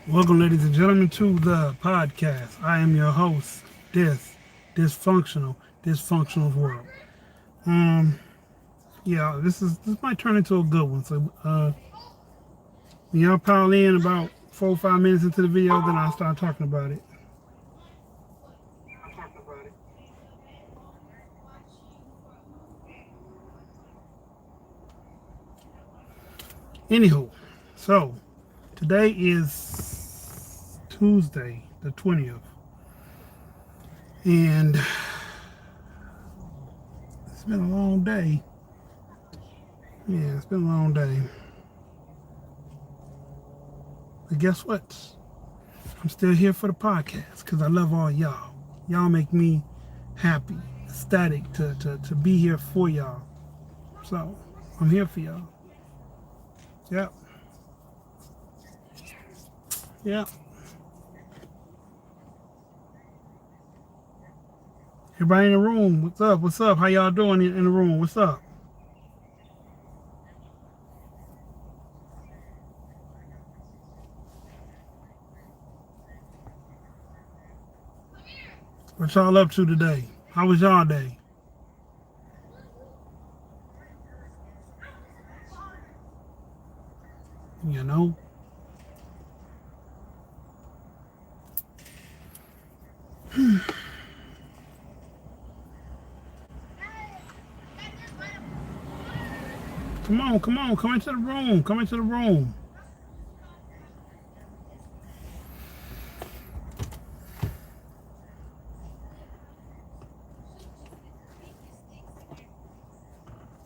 Welcome, ladies and gentlemen, to the podcast. I am your host, Dysfunctional World. Um, this might turn into a good one. So, when y'all pile in about 4 or 5 minutes into the video, then I'll start talking about it. Anywho, so today is Tuesday, the 20th, and it's been a long day. Yeah, it's been a long day. But guess what? I'm still here for the podcast because I love all y'all. Y'all make me happy, ecstatic to be here for y'all. So I'm here for y'all. Yep. Yep. Everybody in the room, what's up? What's up? How y'all doing in the room? What's up? What y'all up to today? How was y'all day? You know? Come into the room. Come into the room.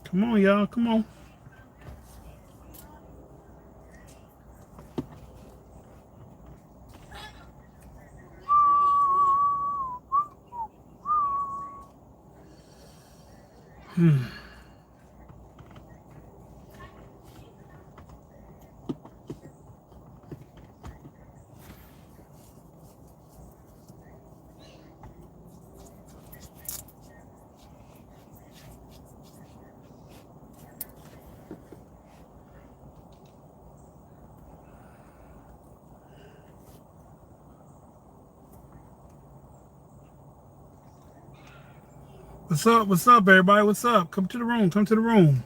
Come on, y'all. Come on. What's up? What's up, everybody? What's up? Come to the room. Come to the room.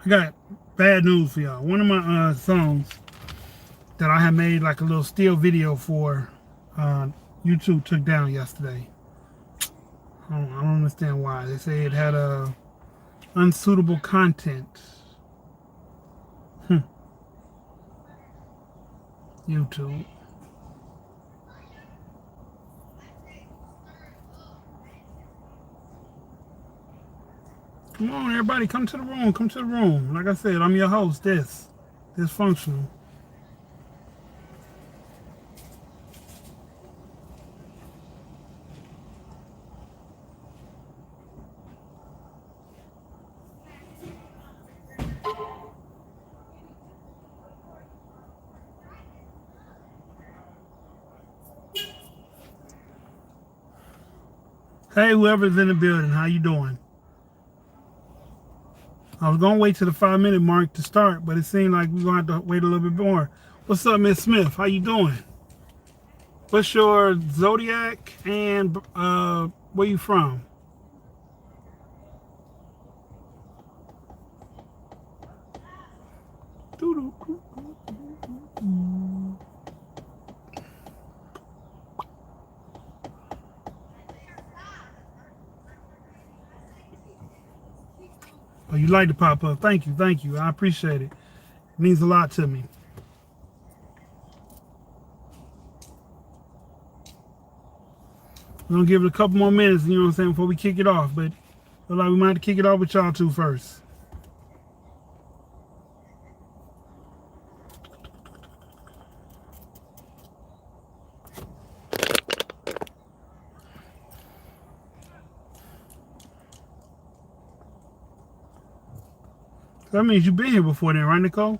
I got bad news for y'all. One of my songs that I had made like a little still video for, uh, YouTube took down yesterday. I don't understand why. They say it had unsuitable content. YouTube. Come on, everybody, come to the room. Come to the room. Like I said, I'm your host. Dysfunctional. Hey, whoever's in the building, how you doing? I was gonna wait till the 5 minute mark to start, but it seemed like we're gonna have to wait a little bit more. What's up, Miss Smith? How you doing? What's your zodiac and where you from? Oh, you like to pop up. Thank you, thank you. I appreciate it. It means a lot to me. We're gonna give it a couple more minutes, you know what I'm saying, before we kick it off. But look like we might have to kick it off with y'all two first. That means you've been here before then, right, Nicole?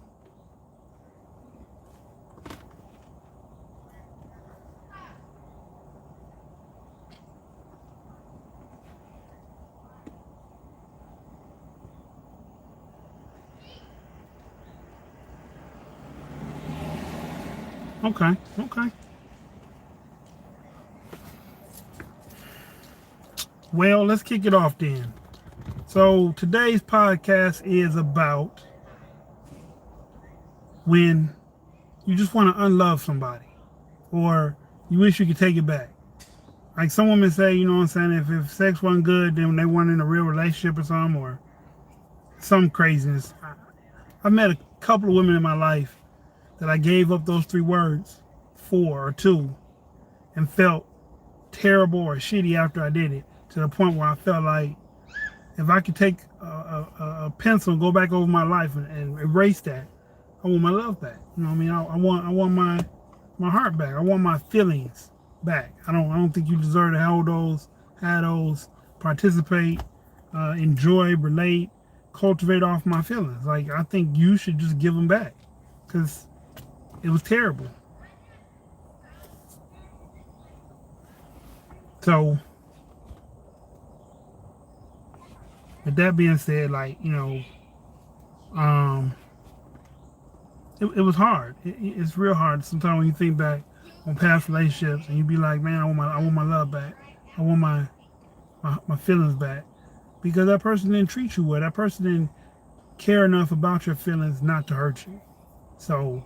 Okay. Okay. Well, let's kick it off then. So today's podcast is about when you just want to unlove somebody or you wish you could take it back. Like some women say, you know what I'm saying, if sex wasn't good, then they weren't in a real relationship or something, or some craziness. I've met a couple of women in my life that I gave up those three words for or to and felt terrible or shitty after I did it, to the point where I felt like if I could take a pencil and go back over my life and erase that, I want my love back. You know what I mean? I want my heart back. I want my feelings back. I don't think you deserve to have those, participate, enjoy, relate, cultivate off my feelings. Like, I think you should just give them back because it was terrible. So, with that being said, like, it was hard. It's real hard sometimes when you think back on past relationships and you be like, man, I want my love back. I want my feelings back, because that person didn't treat you well. That person didn't care enough about your feelings not to hurt you. So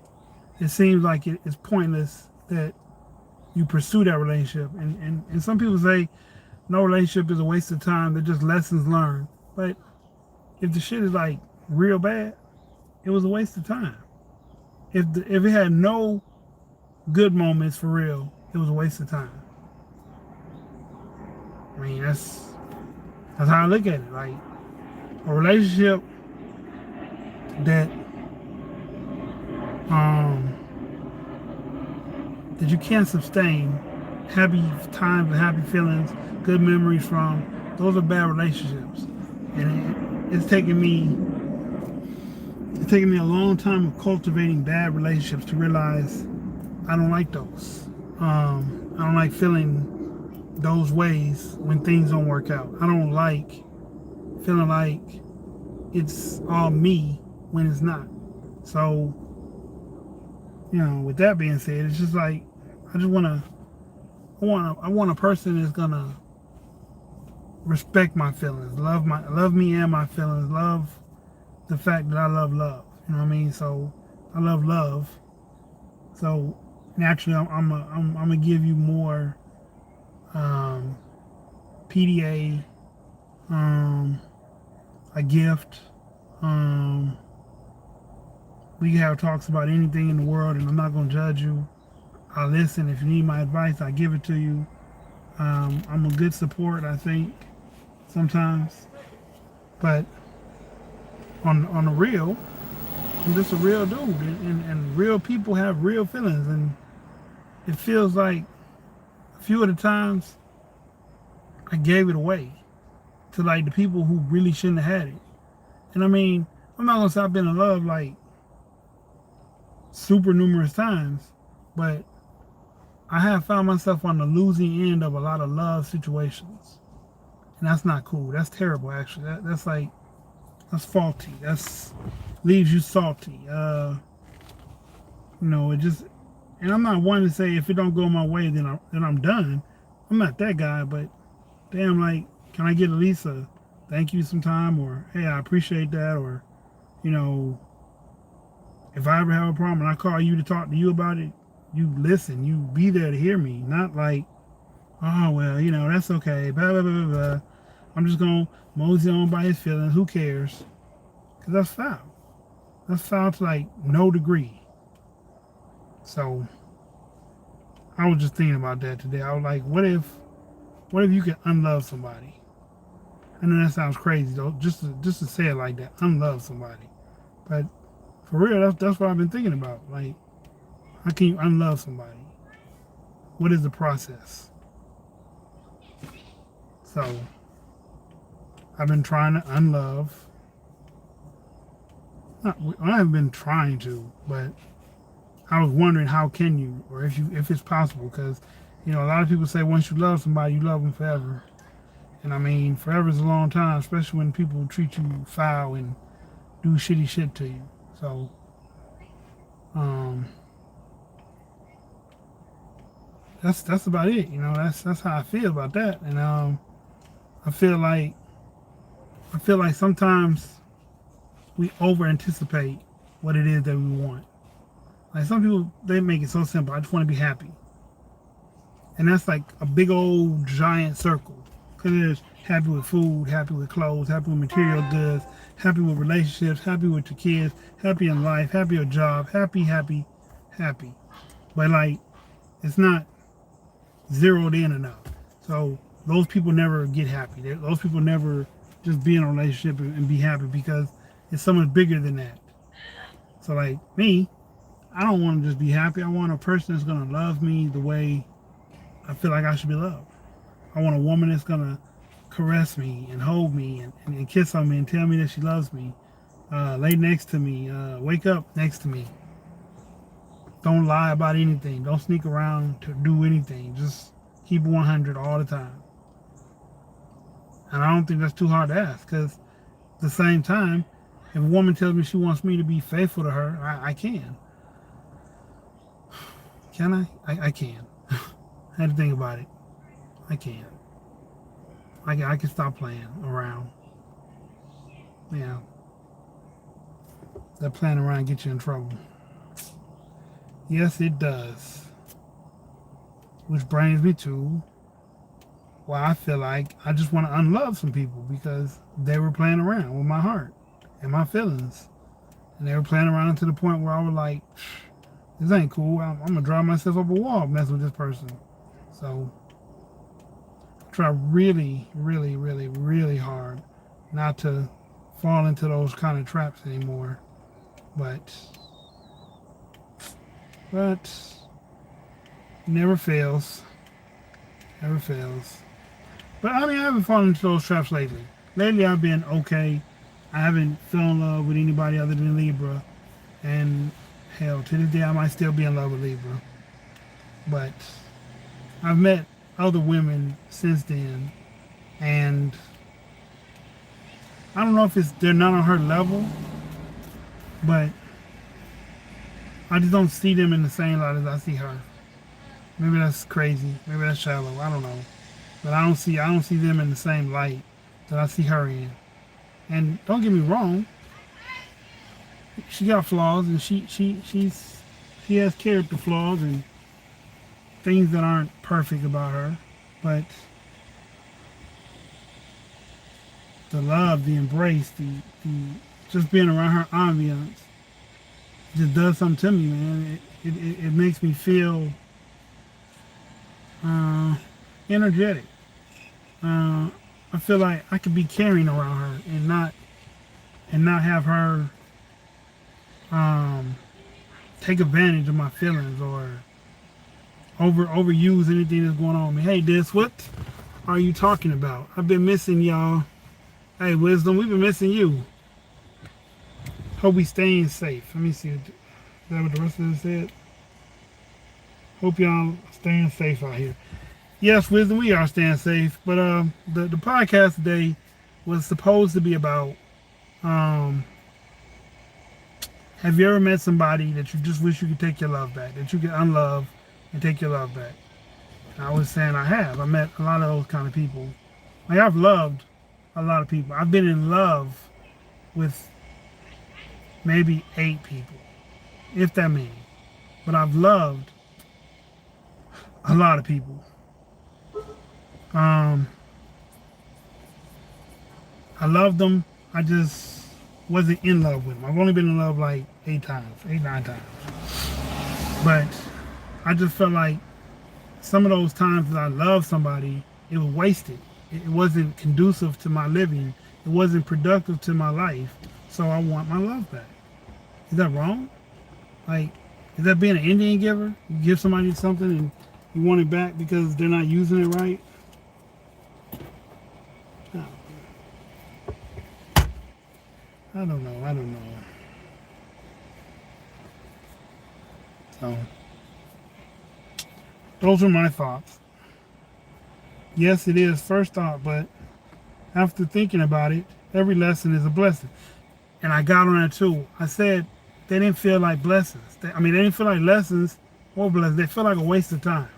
it seems like it's pointless that you pursue that relationship. And some people say no relationship is a waste of time. They're just lessons learned. But if the shit is like real bad, it was a waste of time. If it had no good moments for real, it was a waste of time. I mean, that's how I look at it. Like, a relationship that that you can't sustain happy times and happy feelings, good memories from, those are bad relationships. And it's taken me a long time of cultivating bad relationships to realize I don't like those. I don't like feeling those ways when things don't work out. I don't like feeling like it's all me when it's not. So, with that being said, it's just like I want a person that's gonna respect my feelings, love me and my feelings, love the fact that I love love. You know what I mean? So I love love. So naturally, I'm gonna give you more PDA, a gift. We can have talks about anything in the world, and I'm not gonna judge you. I'll listen. If you need my advice, I give it to you. I'm a good support, I think, sometimes. But on the real, I'm just a real dude, and real people have real feelings, and it feels like a few of the times I gave it away to like the people who really shouldn't have had it. And I mean, I'm not gonna say I've been in love like super numerous times, but I have found myself on the losing end of a lot of love situations, and that's not cool. That's terrible, actually. That's faulty. That's leaves you salty. It just, and I'm not one to say if it don't go my way, then I'm done. I'm not that guy, but damn, like, can I get at least a thank you sometime, or hey, I appreciate that, or if I ever have a problem and I call you to talk to you about it, you listen, you be there to hear me, not like, oh well, that's okay, blah blah blah blah blah. I'm just gonna mosey on by his feelings. Who cares? Because that's foul. That's foul to like no degree. So I was just thinking about that today. I was like, what if you could unlove somebody? I know that sounds crazy though, just to say it like that, unlove somebody. But for real, that's what I've been thinking about. Like, how can you unlove somebody? What is the process? So I've been trying to unlove. I haven't been trying to, but I was wondering how can you, or if it's possible, because a lot of people say once you love somebody, you love them forever. And I mean, forever is a long time, especially when people treat you foul and do shitty shit to you. So, that's about it. You know, that's how I feel about that. And I feel like sometimes we over anticipate what it is that we want. Like some people, they make it so simple. I just want to be happy, and that's like a big old giant circle. Because there's happy with food, happy with clothes, happy with material goods, happy with relationships, happy with your kids, happy in life, happy with a job, happy, happy, happy. But like, it's not zeroed in enough. So those people never get happy. Those people never just be in a relationship and be happy because it's so much bigger than that. So like me, I don't want to just be happy. I want a person that's gonna love me the way I feel like I should be loved. I want a woman that's gonna caress me and hold me and kiss on me and tell me that she loves me. Lay next to me. Wake up next to me. Don't lie about anything. Don't sneak around to do anything. Just keep 100 all the time. And I don't think that's too hard to ask because at the same time, if a woman tells me she wants me to be faithful to her, I can. Can I? I can. I had to think about it. I can. I can stop playing around. Yeah. That playing around get you in trouble. Yes, it does. Which brings me to why I feel like I just want to unlove some people because they were playing around with my heart and my feelings. And they were playing around to the point where I was like, this ain't cool. I'm going to drive myself up a wall messing with this person. So I try really, really, really, really hard not to fall into those kind of traps anymore. But never fails. Never fails. But I mean, I haven't fallen into those traps lately. Lately, I've been okay. I haven't fell in love with anybody other than Libra. And hell, to this day, I might still be in love with Libra. But I've met other women since then. And I don't know if they're not on her level. But I just don't see them in the same light as I see her. Maybe that's crazy. Maybe that's shallow. I don't know. But I don't see them in the same light that I see her in. And don't get me wrong, she got flaws and she has character flaws and things that aren't perfect about her. But the love, the embrace, the just being around her ambiance just does something to me, man. It makes me feel energetic. I feel like I could be caring around her and not have her take advantage of my feelings or overuse anything that's going on with me. Hey, this, what are you talking about? I've been missing y'all. Hey, Wisdom, we've been missing you. Hope we staying safe. Let me see. Is that what the rest of it said? Hope y'all staying safe out here. Yes, Wisdom, we are staying safe. But the podcast today was supposed to be about have you ever met somebody that you just wish you could take your love back, that you could unlove and take your love back? And I was saying I have. I met a lot of those kind of people. Like I've loved a lot of people. I've been in love with maybe 8 people, if that many. But I've loved a lot of people. I loved them. I just wasn't in love with them. I've only been in love like 9 times. But I just felt like some of those times that I loved somebody, it was wasted. It wasn't conducive to my living. It wasn't productive to my life. So I want my love back. Is that wrong? Like, is that being an Indian giver? You give somebody something and you want it back because they're not using it right? No. I don't know. So, those are my thoughts. Yes, it is first thought, but after thinking about it, every lesson is a blessing. And I got on that too. I said they didn't feel like blessings. They didn't feel like lessons or blessings. They feel like a waste of time.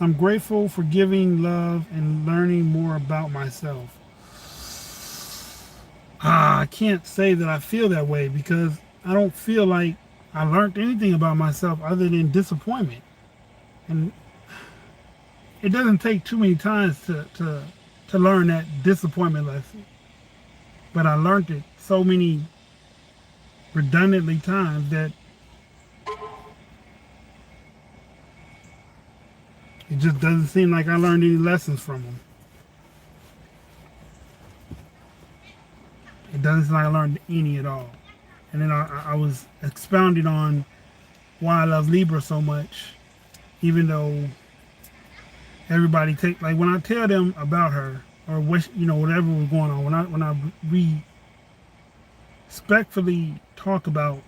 I'm grateful for giving love and learning more about myself. I can't say that I feel that way because I don't feel like I learned anything about myself other than disappointment. And it doesn't take too many times to learn that disappointment lesson. But I learned it so many redundantly times that it just doesn't seem like I learned any lessons from them. It doesn't seem like I learned any at all. And then I was expounding on why I love Libra so much, even though everybody like when I tell them about her or what whatever was going on, when I respectfully talk about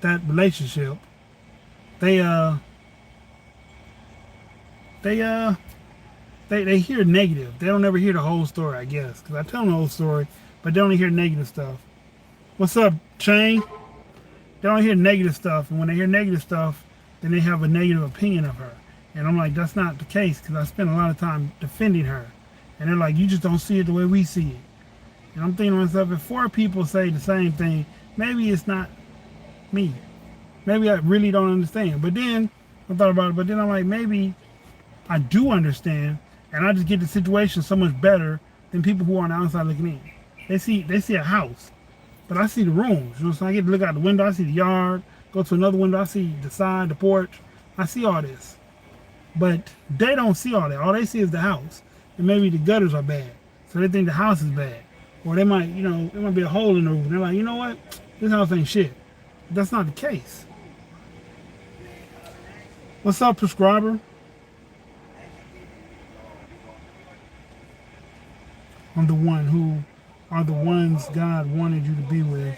that relationship, they hear negative. They don't ever hear the whole story, I guess, because I tell them the whole story, but they only hear negative stuff. What's up, Shane? They don't hear negative stuff, and when they hear negative stuff, then they have a negative opinion of her. And I'm like, that's not the case, because I spend a lot of time defending her. And they're like, you just don't see it the way we see it. And I'm thinking to myself, if 4 people say the same thing, maybe it's not me. Maybe I really don't understand. But then I thought about it, but then I'm like, maybe I do understand, and I just get the situation so much better than people who are on the outside looking in. They see a house, but I see the rooms. So I get to look out the window, I see the yard, go to another window, I see the side, the porch. I see all this. But they don't see all that. All they see is the house. And maybe the gutters are bad. So they think the house is bad. Or they might, there might be a hole in the roof. And they're like, you know what? This house ain't shit. But that's not the case. What's up, prescriber? I'm the one who are the ones God wanted you to be with.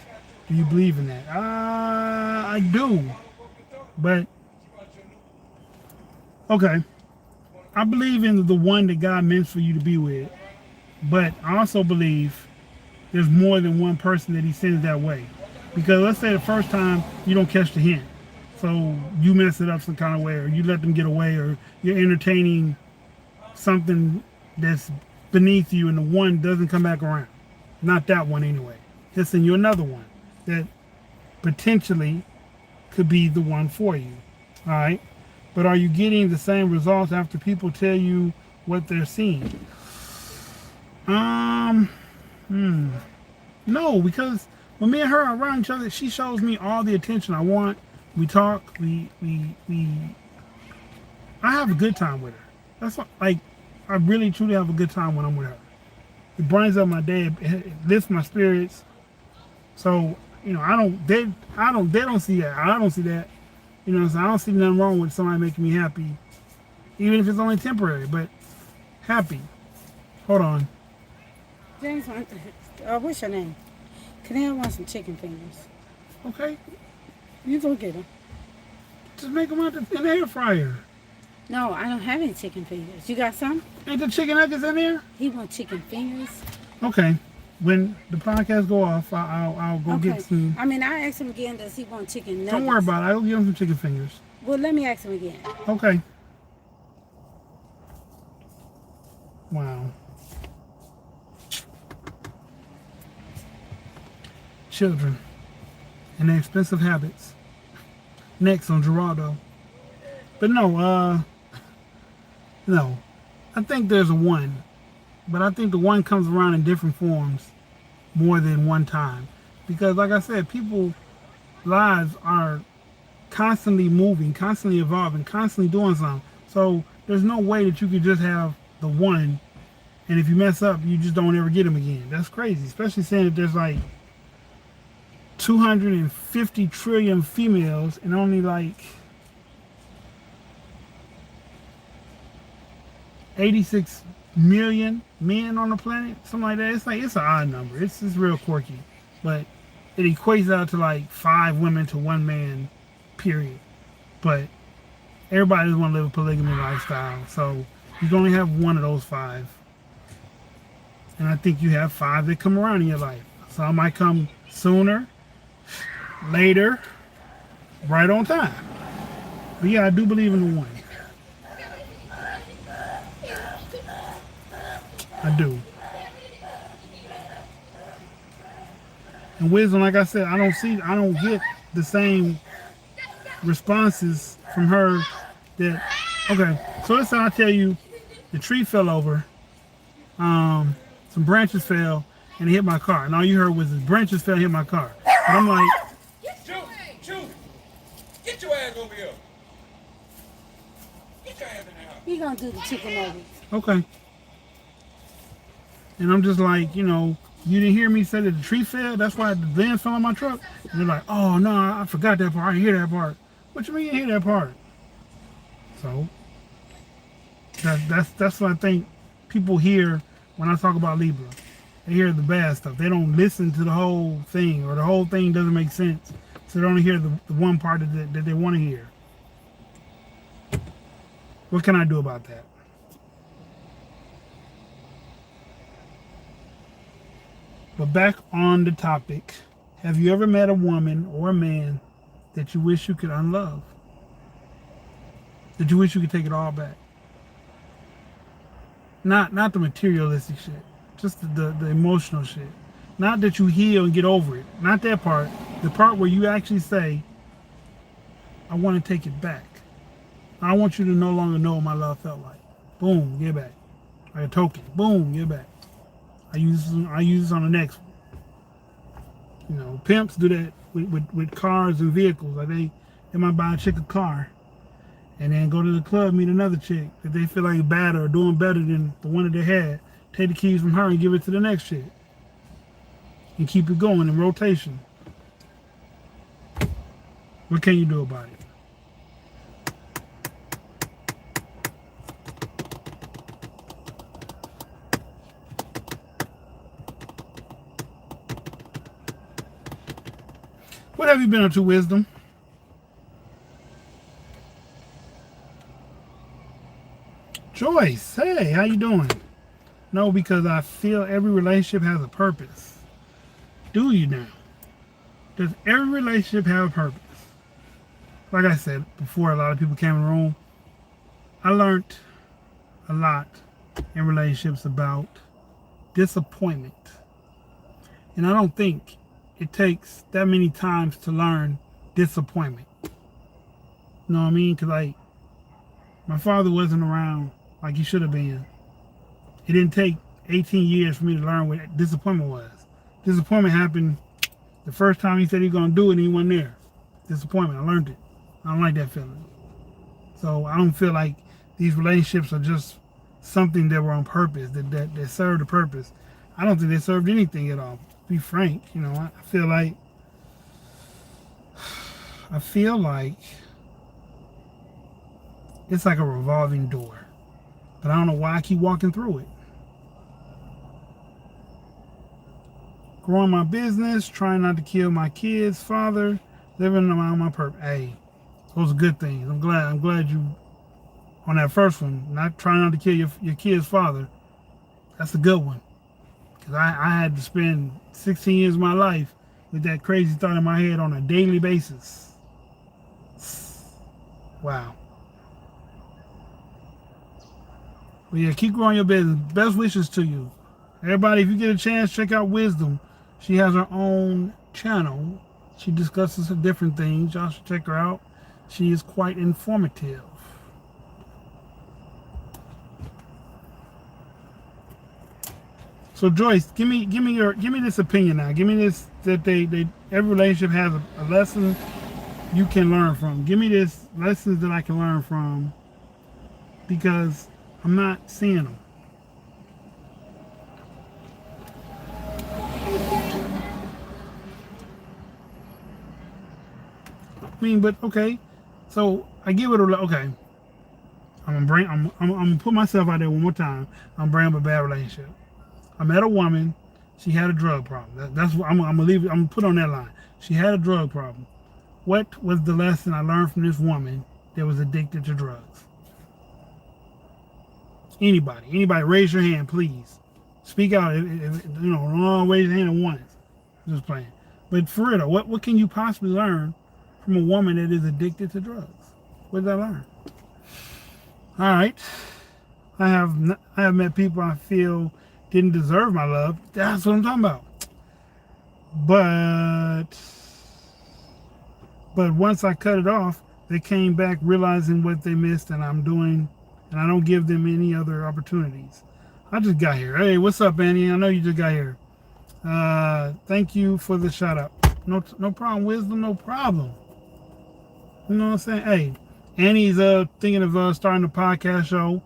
Do you believe in that? I do. But, okay. I believe in the one that God meant for you to be with. But I also believe there's more than one person that he sends that way. Because let's say the first time you don't catch the hint. So you mess it up some kind of way, or you let them get away, or you're entertaining something that's beneath you and the one doesn't come back around. Not that one anyway. Just send you another one that potentially could be the one for you. All right? But are you getting the same results after people tell you what they're seeing? No, because when me and her are around each other, she shows me all the attention I want. We talk, I have a good time with her. That's what, I really truly have a good time when I'm with her. It brightens up my day, it lifts my spirits. So, they don't see that. I don't see that. So I don't see nothing wrong with somebody making me happy, even if it's only temporary, but happy. Hold on. James, what's your name? Canal wants some chicken fingers. Okay. You go get them. Just make them out in the air fryer. No, I don't have any chicken fingers. You got some? Ain't the chicken nuggets in there? He wants chicken fingers. Okay. When the podcast go off, I'll go get some. I asked him again, does he want chicken nuggets? Don't worry about it. I'll give him some chicken fingers. Well, let me ask him again. Okay. Wow. Children and their expensive habits. Next on Geraldo. But no, I think there's a one. But I think the one comes around in different forms more than one time. Because like I said, people's lives are constantly moving, constantly evolving, constantly doing something. So there's no way that you could just have the one, and if you mess up, you just don't ever get them again. That's crazy, especially saying that there's like 250 trillion females and only like 86 million men on the planet, something like that. It's an odd number. It's real quirky, but it equates out to like 5 women to 1 man, period. But everybody just want to live a polygamy lifestyle, so you can only have one of those 5. And I think you have 5 that come around in your life. So I might come sooner, later, right on time. But yeah, I do believe in the one. I do. And Wisdom, like I said, I don't get the same responses from her that, okay, so let's say I tell you the tree fell over, some branches fell and it hit my car. And all you heard was the branches fell and hit my car. And I'm like, Chew! Get your ass over here! Get your ass in the house. He gonna do the chicken nuggets. okay. And I'm just like, you didn't hear me say that the tree fell? That's why the lens fell on my truck? And they're like, oh, no, I forgot that part. I didn't hear that part. What you mean you didn't hear that part? So, that's what I think people hear when I talk about Libra. They hear the bad stuff. They don't listen to the whole thing, or the whole thing doesn't make sense. So they only hear the one part that they want to hear. What can I do about that? But back on the topic, have you ever met a woman or a man that you wish you could unlove? That you wish you could take it all back? Not the materialistic shit. Just the emotional shit. Not that you heal and get over it. Not that part. The part where you actually say, I want to take it back. I want you to no longer know what my love felt like. Boom, get back. Like a token. Boom, get back. I use this on the next one. Pimps do that with cars and vehicles. Like they might buy a chick a car and then go to the club, meet another chick that they feel like better or doing better than the one that they had. Take the keys from her and give it to the next chick. And keep it going in rotation. What can you do about it? What have you been up to, Wisdom? Joyce, hey, how you doing? No, because I feel every relationship has a purpose. Do you now? Does every relationship have a purpose? Like I said before, a lot of people came in the room. I learned a lot in relationships about disappointment. And I don't think it takes that many times to learn disappointment. You know what I mean? Because my father wasn't around like he should have been. It didn't take 18 years for me to learn what disappointment was. Disappointment happened the first time he said he was going to do it and he wasn't there. Disappointment, I learned it. I don't like that feeling. So I don't feel like these relationships are just something that were on purpose, that served a purpose. I don't think they served anything at all. To be frank, I feel like it's like a revolving door. But I don't know why I keep walking through it. Growing my business, trying not to kill my kids' father, living around my purpose. Hey, those are good things. I'm glad you, on that first one, not trying not to kill your kid's father. That's a good one. Because I had to spend 16 years of my life with that crazy thought in my head on a daily basis. Wow. Well, yeah, keep growing your business. Best wishes to you. Everybody, if you get a chance, check out Wisdom. She has her own channel. She discusses different things. Y'all should check her out. She is quite informative. So Joyce, give me this opinion now. Give me this that every relationship has a lesson you can learn from. Give me this lessons that I can learn from, because I'm not seeing them. I mean, but okay. So I give it a okay. I'm gonna put myself out there one more time. I'm bringing up a bad relationship. I met a woman. She had a drug problem. That's what I'm gonna leave it. I'm gonna put on that line. She had a drug problem. What was the lesson I learned from this woman that was addicted to drugs? Anybody, raise your hand, please. Speak out. Don't raise your hand at once. I'm just playing. But for real, what can you possibly learn from a woman that is addicted to drugs? What did I learn? All right. I have met people I feel didn't deserve my love. That's what I'm talking about. But once I cut it off, they came back realizing what they missed, and I'm doing, and I don't give them any other opportunities. I just got here. Hey, what's up, Annie? I know you just got here. Thank you for the shout out. No problem, Wisdom. No problem. You know what I'm saying? Hey, Annie's thinking of starting a podcast show.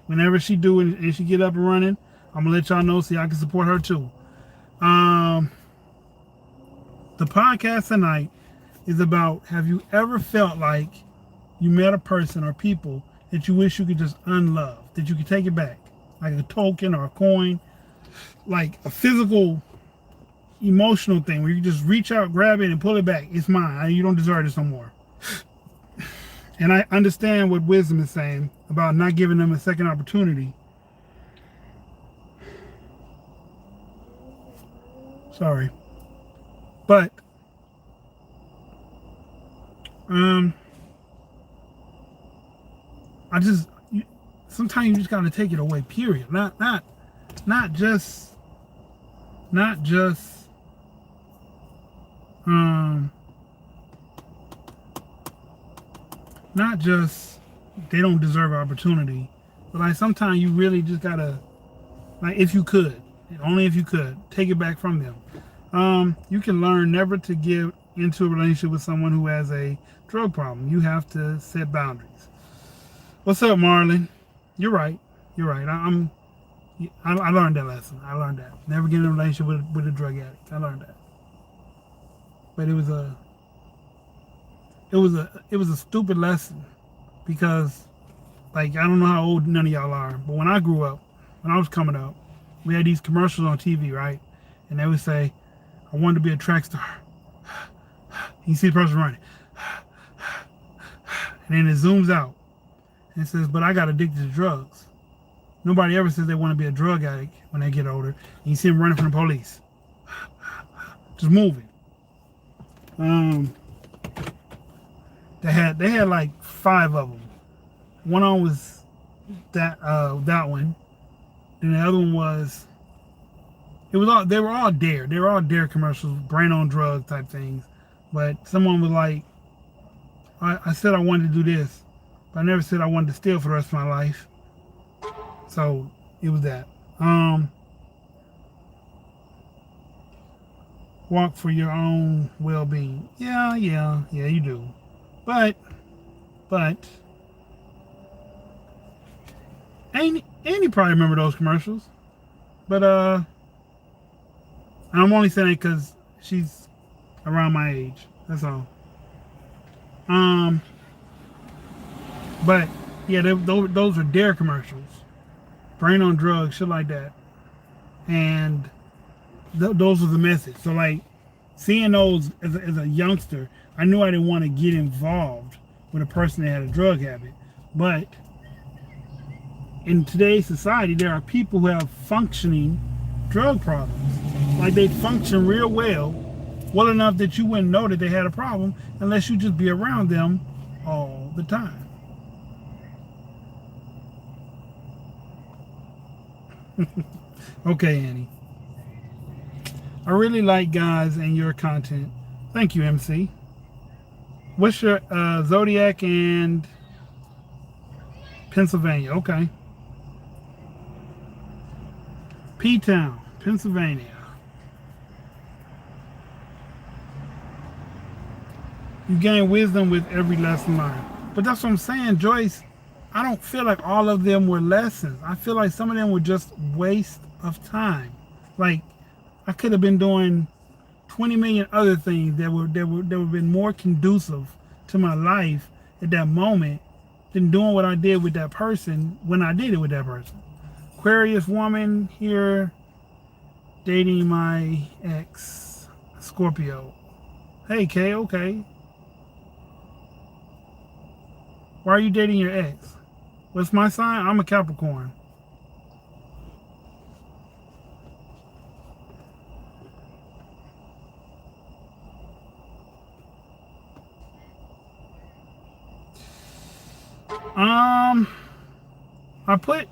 Whenever she do it and she get up and running, I'm gonna let y'all know so y'all can support her too. The podcast tonight is about, have you ever felt like you met a person or people that you wish you could just unlove, that you could take it back, like a token or a coin, like a physical, emotional thing where you just reach out, grab it, and pull it back. It's mine. You don't deserve this no more. And I understand what Wisdom is saying about not giving them a second opportunity. Sorry. But sometimes you just gotta take it away, period. Not just they don't deserve opportunity, but like sometimes you really just gotta, like, if you could, only if you could, take it back from them. You can learn never to get into a relationship with someone who has a drug problem. You have to set boundaries. What's up, Marlon? You're right. I learned that lesson. I learned that. Never get in a relationship with a drug addict. I learned that. But it was a stupid lesson because, like, I don't know how old none of y'all are, but when I grew up, when I was coming up, we had these commercials on TV, right? And they would say, I wanted to be a track star. You see the person running. And then it zooms out. And it says, but I got addicted to drugs. Nobody ever says they want to be a drug addict when they get older. And you see them running from the police. Just moving. They had like 5 of them. One on was that one. And the other one was, they were all dare. They were all dare commercials, brain on drugs type things. But someone was like, I said I wanted to do this, but I never said I wanted to steal for the rest of my life. So it was that. Walk for your own well-being. Yeah, you do. But Annie probably remember those commercials. But I'm only saying it because she's around my age. That's all. But yeah, those are dare commercials. Brain on drugs, shit like that. And those were the message. So like, seeing those as a youngster, I knew I didn't want to get involved with a person that had a drug habit. But in today's society, there are people who have functioning drug problems. Like, they function real well enough that you wouldn't know that they had a problem unless you just be around them all the time. Okay, Annie. I really like guys and your content. Thank you, MC. What's your Zodiac and Pennsylvania? Okay. P-Town, Pennsylvania. You gain wisdom with every lesson learned. But that's what I'm saying, Joyce. I don't feel like all of them were lessons. I feel like some of them were just waste of time. Like, I could have been doing 20 million other things that would have been more conducive to my life at that moment than doing what I did with that person when I did it with that person. Aquarius woman here, dating my ex, Scorpio. Hey, Kay, okay. Why are you dating your ex? What's my sign? I'm a Capricorn. I put,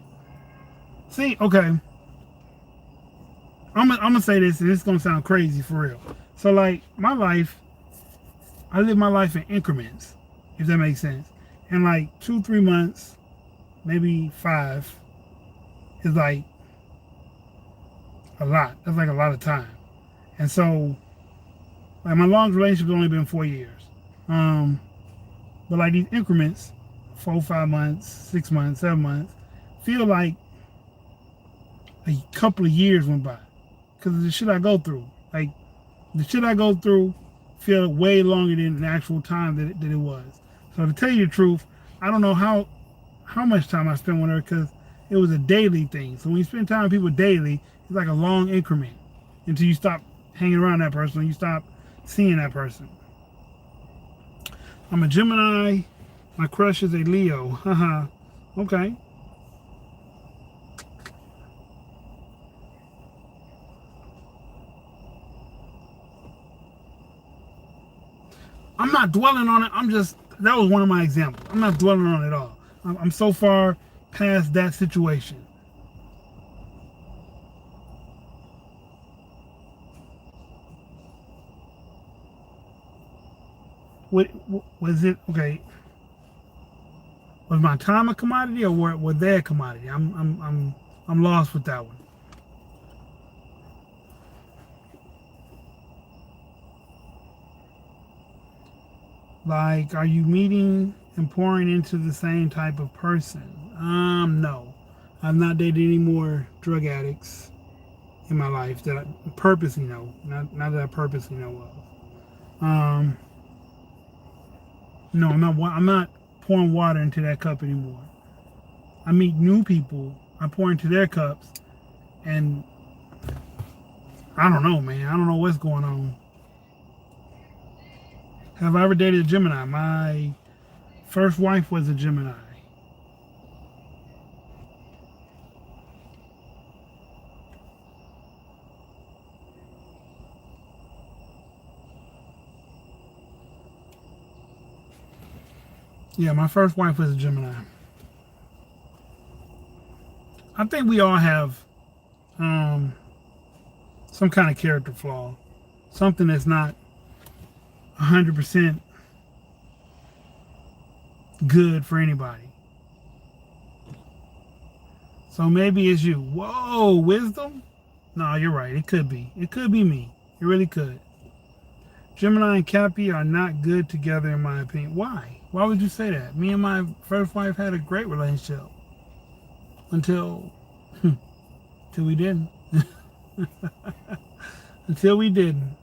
see, okay. I'm gonna say this, and it's gonna sound crazy for real. So like my life, I live my life in increments, if that makes sense. And like 2-3 months, maybe 5, is like a lot. That's like a lot of time. And so, like my longest relationship's only been 4 years. But like these increments, 4-5 months, 6 months, 7 months, feel like a couple of years went by. Because of the shit I go through. Like, the shit I go through feel way longer than the actual time that it was. So to tell you the truth, I don't know how much time I spent with her because it was a daily thing. So when you spend time with people daily, it's like a long increment until you stop hanging around that person and you stop seeing that person. I'm a Gemini. My crush is a Leo. Haha. Okay. I'm not dwelling on it. That was one of my examples. I'm not dwelling on it at all. I'm so far past that situation. What was it? Okay. Was my time a commodity or were they a commodity? I'm lost with that one. Like, are you meeting and pouring into the same type of person? No. I've not dated any more drug addicts in my life that I purposely know. Not that I purposely know of. No, I'm not pouring water into that cup anymore. I meet new people, I pour into their cups, and I don't know, man. I don't know what's going on. Have I ever dated a Gemini? My first wife was a Gemini. Yeah, my first wife was a Gemini. I think we all have some kind of character flaw. Something that's not 100% good for anybody. So maybe it's you. Whoa, wisdom? No, you're right. It could be. It could be me. It really could. Gemini and Cappy are not good together in my opinion. Why? Why would you say that? Me and my first wife had a great relationship. Until we didn't. Until we didn't.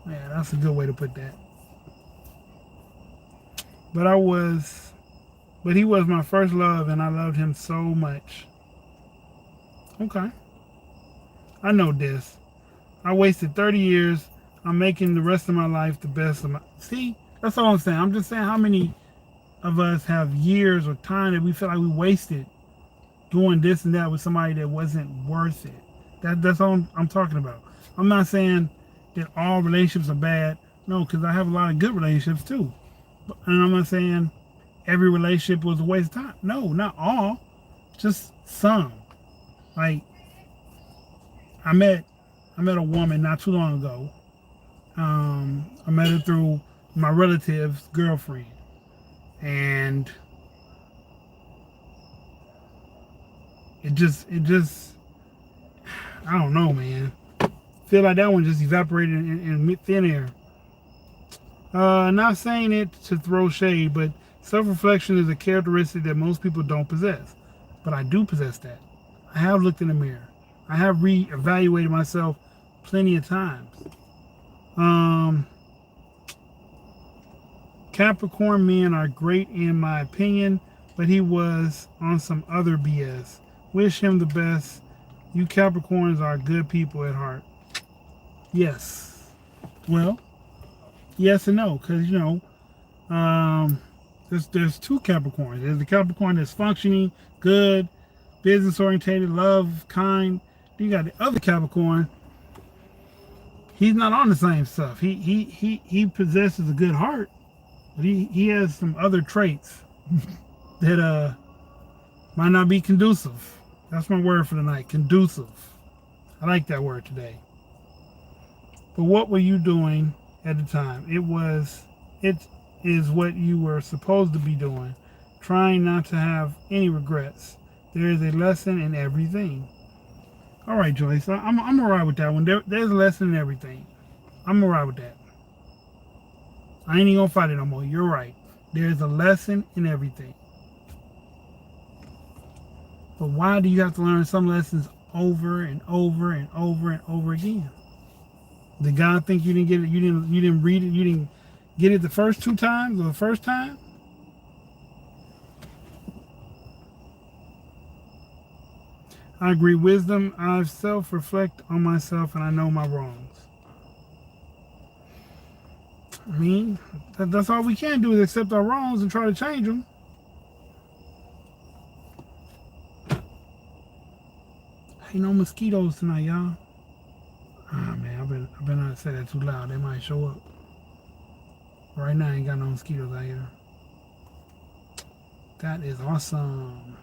Yeah, that's a good way to put that. But he was my first love and I loved him so much. Okay. I know this. I wasted 30 years. I'm making the rest of my life the best of my... See? That's all I'm saying. I'm just saying how many of us have years or time that we feel like we wasted doing this and that with somebody that wasn't worth it. That's all I'm talking about. I'm not saying that all relationships are bad. No, because I have a lot of good relationships too. And I'm not saying every relationship was a waste of time. No, not all. Just some. Like, I met a woman not too long ago. I met her through my relative's girlfriend. And it just I don't know, man. Feel like that one just evaporated in thin air. Not saying it to throw shade, but self-reflection is a characteristic that most people don't possess. But I do possess that. I have looked in the mirror. I have re-evaluated myself plenty of times. Capricorn men are great in my opinion, but he was on some other BS. Wish him the best. You Capricorns are good people at heart. Yes. Well, yes and no, because there's two Capricorns. There's the Capricorn that's functioning, good, business oriented, love, kind. Then you got the other Capricorn. He's not on the same stuff. He possesses a good heart, but he has some other traits that might not be conducive. That's my word for tonight, conducive. I like that word today. But what were you doing at the time? It is what you were supposed to be doing, trying not to have any regrets. There is a lesson in everything. All right, Joyce, I'm gonna ride with that one. There's a lesson in everything. I'm gonna ride with that. I ain't even gonna fight it no more. You're right. There's a lesson in everything. But why do you have to learn some lessons over and over and over and over again? Did God think you didn't get it? You didn't read it. You didn't get it the first 2 times or the first time? I agree. Wisdom. I self-reflect on myself and I know my wrongs. I mean, that's all we can do is accept our wrongs and try to change them. Ain't no mosquitoes tonight, y'all. Ah, man, I better not say that too loud. They might show up. Right now, I ain't got no mosquitoes out here. That is awesome.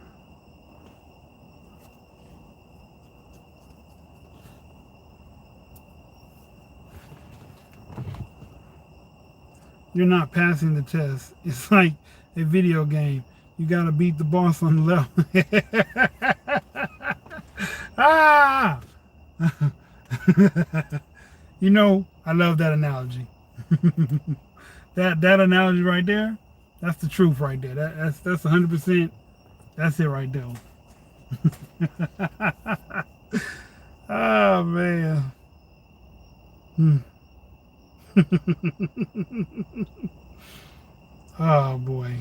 You're not passing the test. It's like a video game. You got to beat the boss on the level. Ah! You know, I love that analogy. that analogy right there, that's the truth right there. That's 100%. That's it right there. Oh man. Oh boy.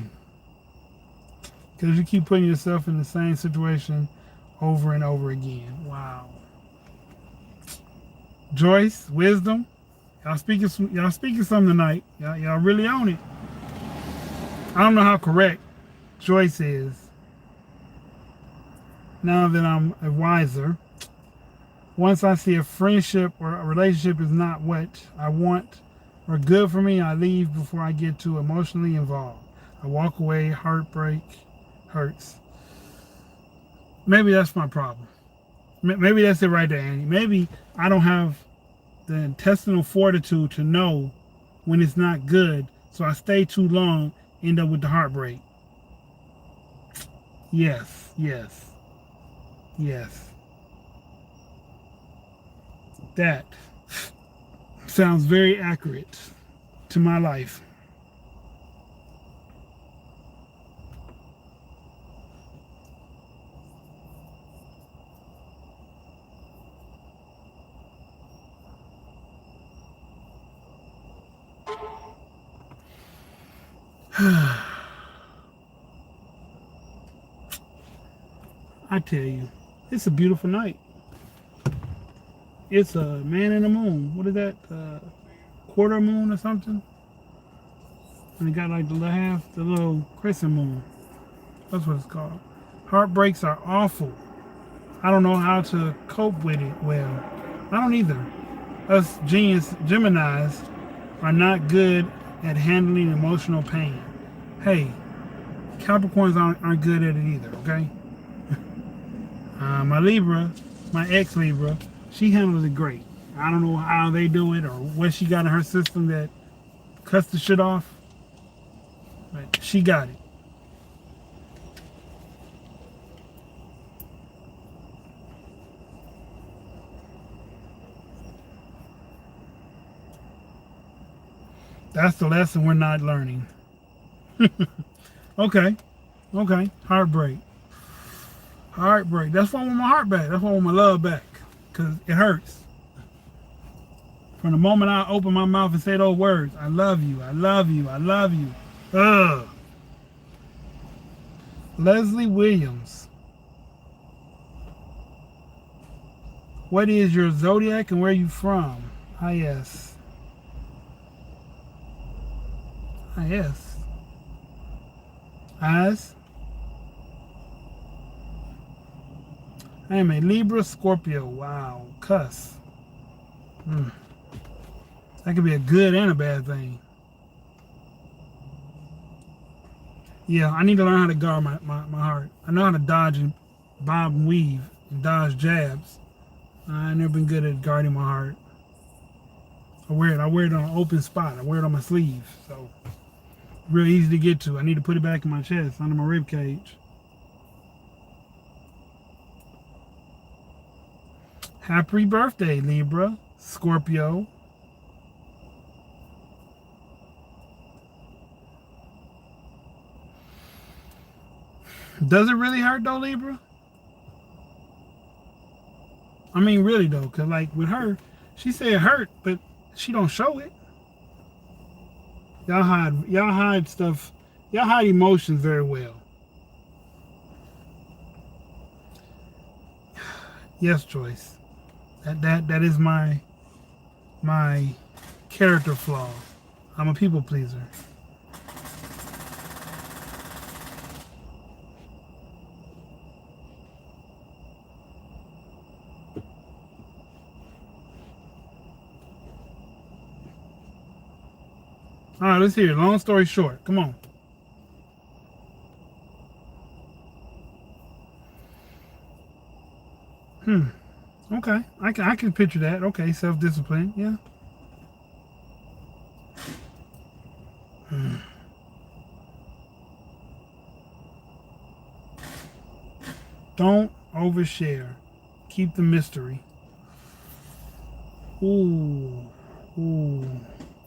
Because you keep putting yourself in the same situation over and over again. Wow. Joyce, wisdom. Y'all speaking something tonight. Y'all really own it. I don't know how correct Joyce is. Now that I'm wiser. Once I see a friendship or a relationship is not what I want or good for me, I leave before I get too emotionally involved. I walk away, heartbreak hurts. Maybe that's my problem. Maybe that's it right there, Annie. Maybe I don't have the intestinal fortitude to know when it's not good, so I stay too long, end up with the heartbreak. Yes. That sounds very accurate to my life. I tell you, it's a beautiful night. It's a man in the moon. What is that? Quarter moon or something? And it got like the little crescent moon. That's what it's called. Heartbreaks are awful. I don't know how to cope with it well. I don't either. Us Geminis are not good at handling emotional pain. Hey, Capricorns aren't good at it either, okay? My Libra, my ex-Libra, she handles it great. I don't know how they do it or what she got in her system that cuts the shit off, but she got it. That's the lesson we're not learning. Okay. Heartbreak. That's why I want my heart back. That's why I want my love back. Because it hurts. From the moment I open my mouth and say those words, I love you, I love you, I love you. Ugh. Leslie Williams. What is your zodiac and where are you from? Yes. As I am a Libra Scorpio. Wow. Cuss. That could be a good and a bad thing. Yeah, I need to learn how to guard my heart. I know how to dodge and bob and weave and dodge jabs. I've never been good at guarding my heart. I wear it on an open spot. I wear it on my sleeve, so real easy to get to. I need to put it back in my chest, under my rib cage. Happy birthday, Libra, Scorpio. Does it really hurt though, Libra? I mean, really though, because like with her, she said it hurt, but she don't show it. Y'all hide stuff. Y'all hide emotions very well. Yes, Joyce. That is my character flaw. I'm a people pleaser. All right, let's hear it. Long story short, come on. Okay, I can picture that. Okay, self-discipline. Yeah. Don't overshare. Keep the mystery. Ooh.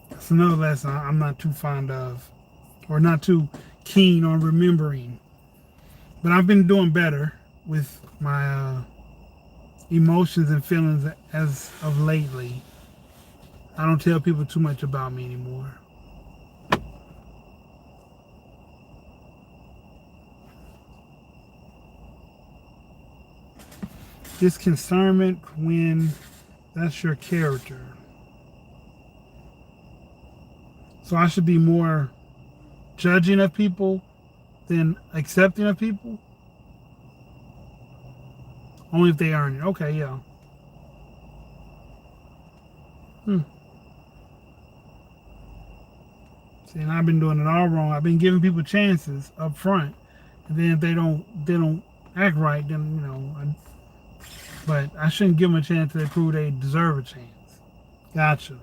That's another lesson I'm not too fond of, or not too keen on remembering. But I've been doing better with my emotions and feelings as of lately. I don't tell people too much about me anymore. Disconcernment when that's your character. So I should be more judging of people than accepting of people? Only if they earn it. Okay, yeah. See, and I've been doing it all wrong. I've been giving people chances up front. And then if they don't act right, then, but I shouldn't give them a chance to prove they deserve a chance. Gotcha.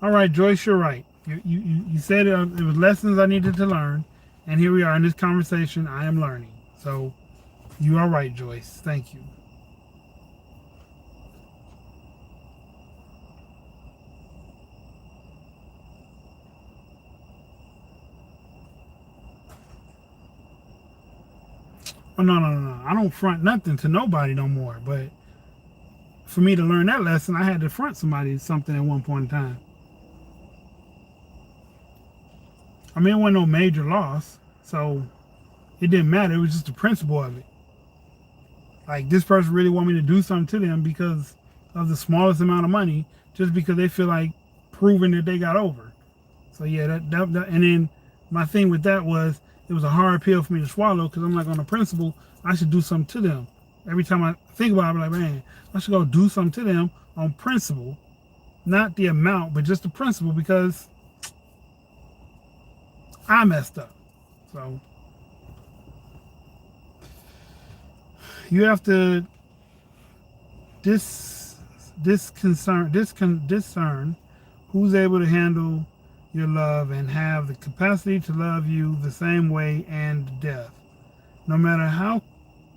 All right, Joyce, you're right. You said it was lessons I needed to learn, and here we are in this conversation. I am learning. So you are right, Joyce. Thank you. Oh, no. I don't front nothing to nobody no more. But for me to learn that lesson, I had to front somebody something at one point in time. I mean, it wasn't no major loss, so it didn't matter. It was just the principle of it. Like, this person really want me to do something to them because of the smallest amount of money, just because they feel like proving that they got over. So yeah, that and then my thing with that was, it was a hard pill for me to swallow, because I'm like, on the principle, I should do something to them. Every time I think about it, I'm like, man, I should go do something to them on principle. Not the amount, but just the principle, because I messed up. So you have to discern who's able to handle your love and have the capacity to love you the same way and death. No matter how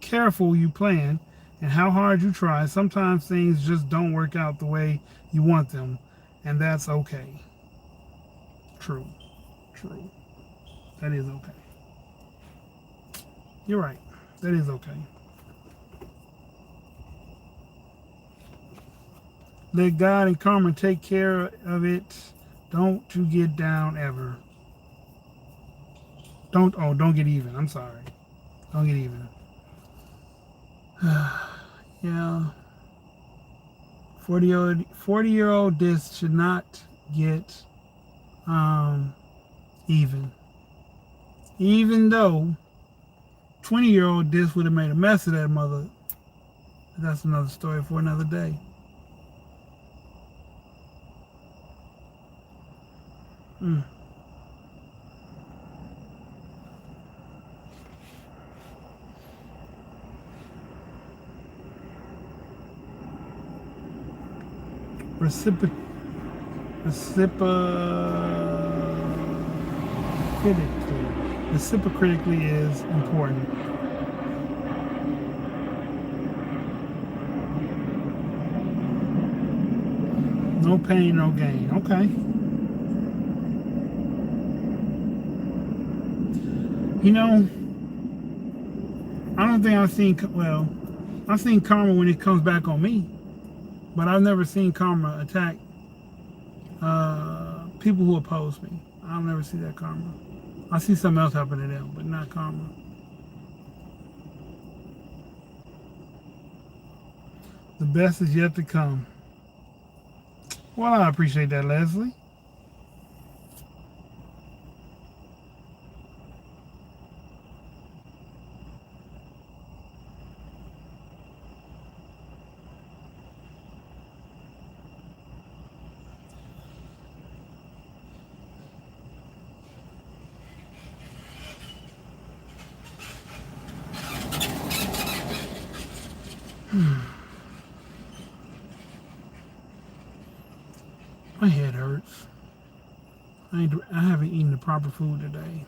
careful you plan and how hard you try, sometimes things just don't work out the way you want them, and that's okay. True. That is okay. You're right. That is okay. Let God and karma take care of it. Don't you get down ever. Don't get even. I'm sorry. Don't get even. Yeah. 40-year-old disc should not get even. Even though 20-year-old disc would have made a mess of that mother. That's another story for another day. Mm. Reciprocity. Reciprocally is important. No pain, no gain. Okay. You know, I don't think I've seen karma when it comes back on me, but I've never seen karma attack people who oppose me. I'll never see that karma. I see something else happen to them, but not karma. The best is yet to come. Well, I appreciate that, Leslie. My head hurts. I haven't eaten the proper food today.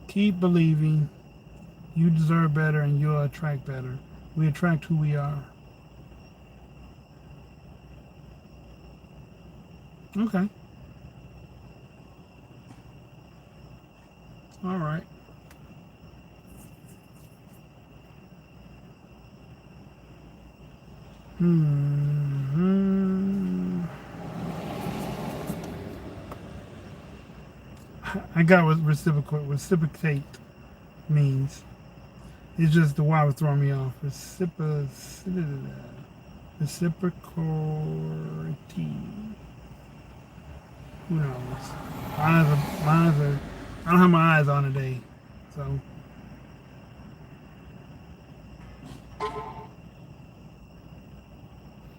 Keep believing you deserve better and you'll attract better. We attract who we are. Okay. All right. I got what reciprocate means. It's just the Y was throwing me off. Reciprocity. Who knows? I don't have my eyes on today, so.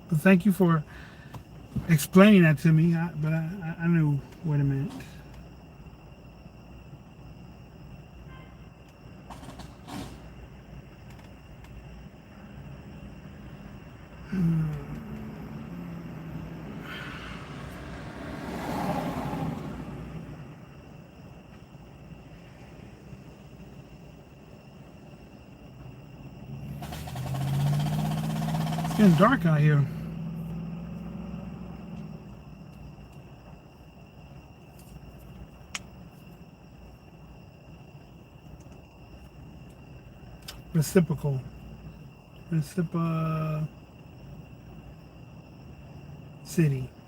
But thank you for explaining that to me. But I knew what it meant. It's getting dark out here. Reciprocal. Reciprocity.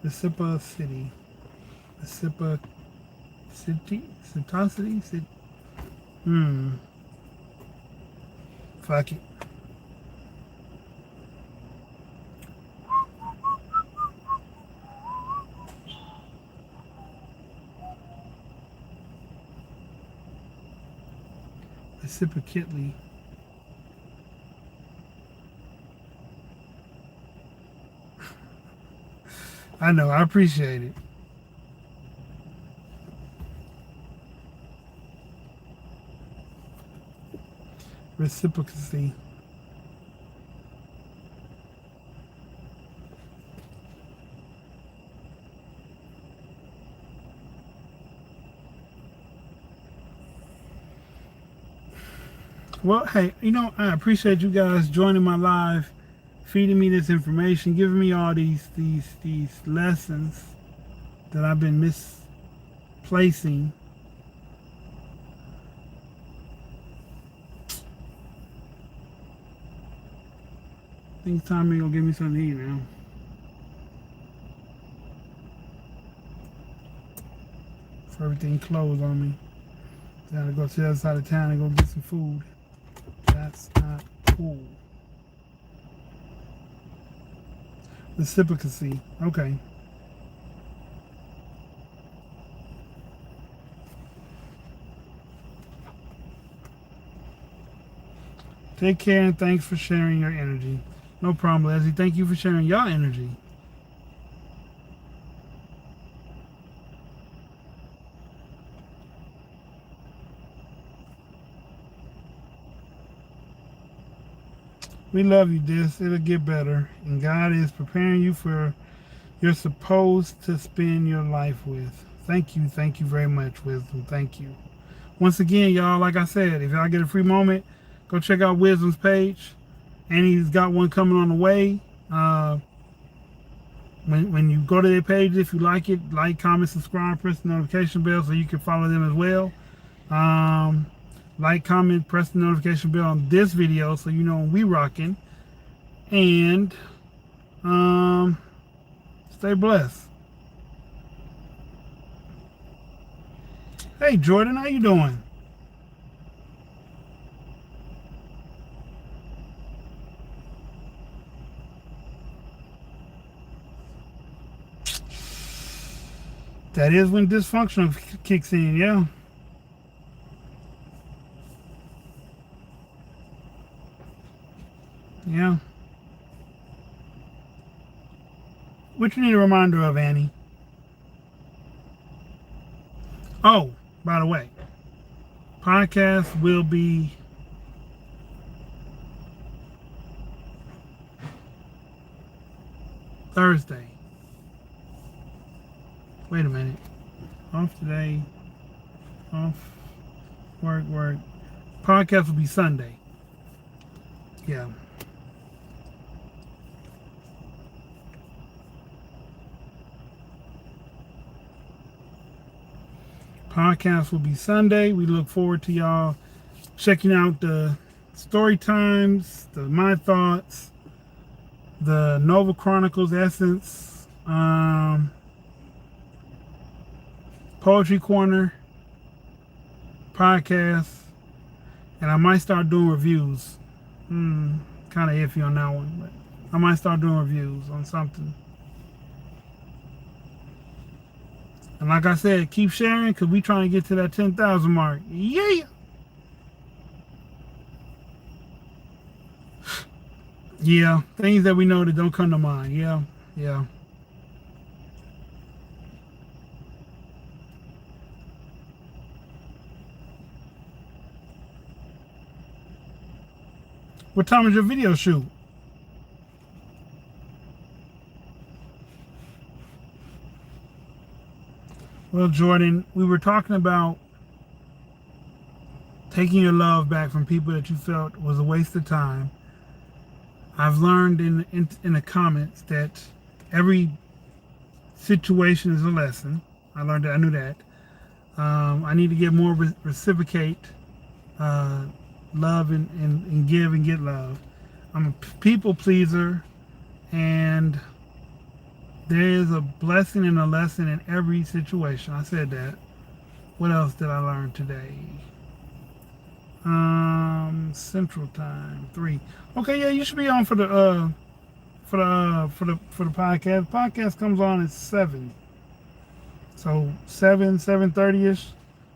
Reciprocity. Reciprocity? Fuck it. Reciprocately. I know, I appreciate it. Reciprocity. Well, hey, I appreciate you guys joining my live, feeding me this information, giving me all these lessons that I've been misplacing. I think it's time to go get me something to eat now. For everything closed on me. I gotta go to the other side of town and go get some food. That's not cool. Reciprocity. Okay. Take care and thanks for sharing your energy. No problem, Leslie. Thank you for sharing your energy. We love you, Dis. It'll get better. And God is preparing you for you're supposed to spend your life with. Thank you very much, Wisdom. Thank you. Once again, y'all, like I said, if y'all get a free moment, go check out Wisdom's page. And he's got one coming on the way. When you go to their page, if you like it, like, comment, subscribe, press the notification bell so you can follow them as well. Like, comment, press the notification bell on this video so you know when we rocking. And stay blessed. Hey Jordan, how you doing? That is when dysfunction kicks in, yeah. Yeah. What you need a reminder of, Annie? Oh, by the way, podcast will be Thursday. Wait a minute. Off today. Off. Work. Podcast will be Sunday. Yeah. Podcast will be Sunday. We look forward to y'all checking out the story times, the My Thoughts, the Nova Chronicles Essence, Poetry Corner podcast, and I might start doing reviews. Kind of iffy on that one, but I might start doing reviews on something. And like I said, keep sharing because we trying to get to that 10,000 mark. Yeah. Yeah, things that we know that don't come to mind. Yeah. What time is your video shoot? Well, Jordan, we were talking about taking your love back from people that you felt was a waste of time. I've learned in the comments that every situation is a lesson. I learned that. I knew that. I need to get more reciprocate love and give and get love. I'm a people pleaser, and there is a blessing and a lesson in every situation. I said that. What else did I learn today? Central Time 3. Okay, yeah, you should be on for the podcast. Podcast comes on at 7. So 7:30ish.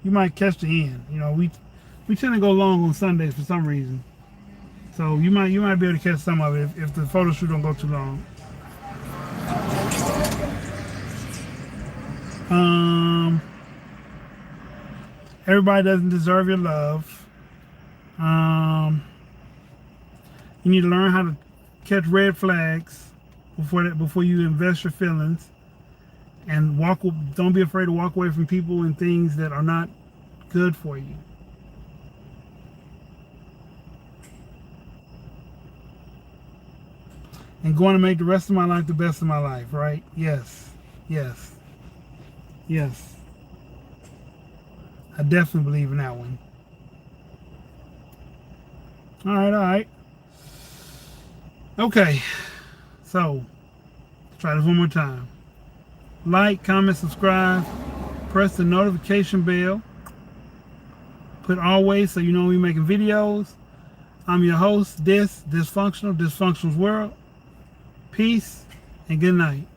You might catch the end. You know, we tend to go long on Sundays for some reason. So you might be able to catch some of it if the photo shoot don't go too long. Everybody doesn't deserve your love. You need to learn how to catch red flags before you invest your feelings, and don't be afraid to walk away from people and things that are not good for you. And going to make the rest of my life the best of my life, right? Yes. I definitely believe in that one. All right. Okay. So, let's try this one more time. Like, comment, subscribe. Press the notification bell. Put always so you know when we're making videos. I'm your host, Dysfunctional's World. Peace and good night.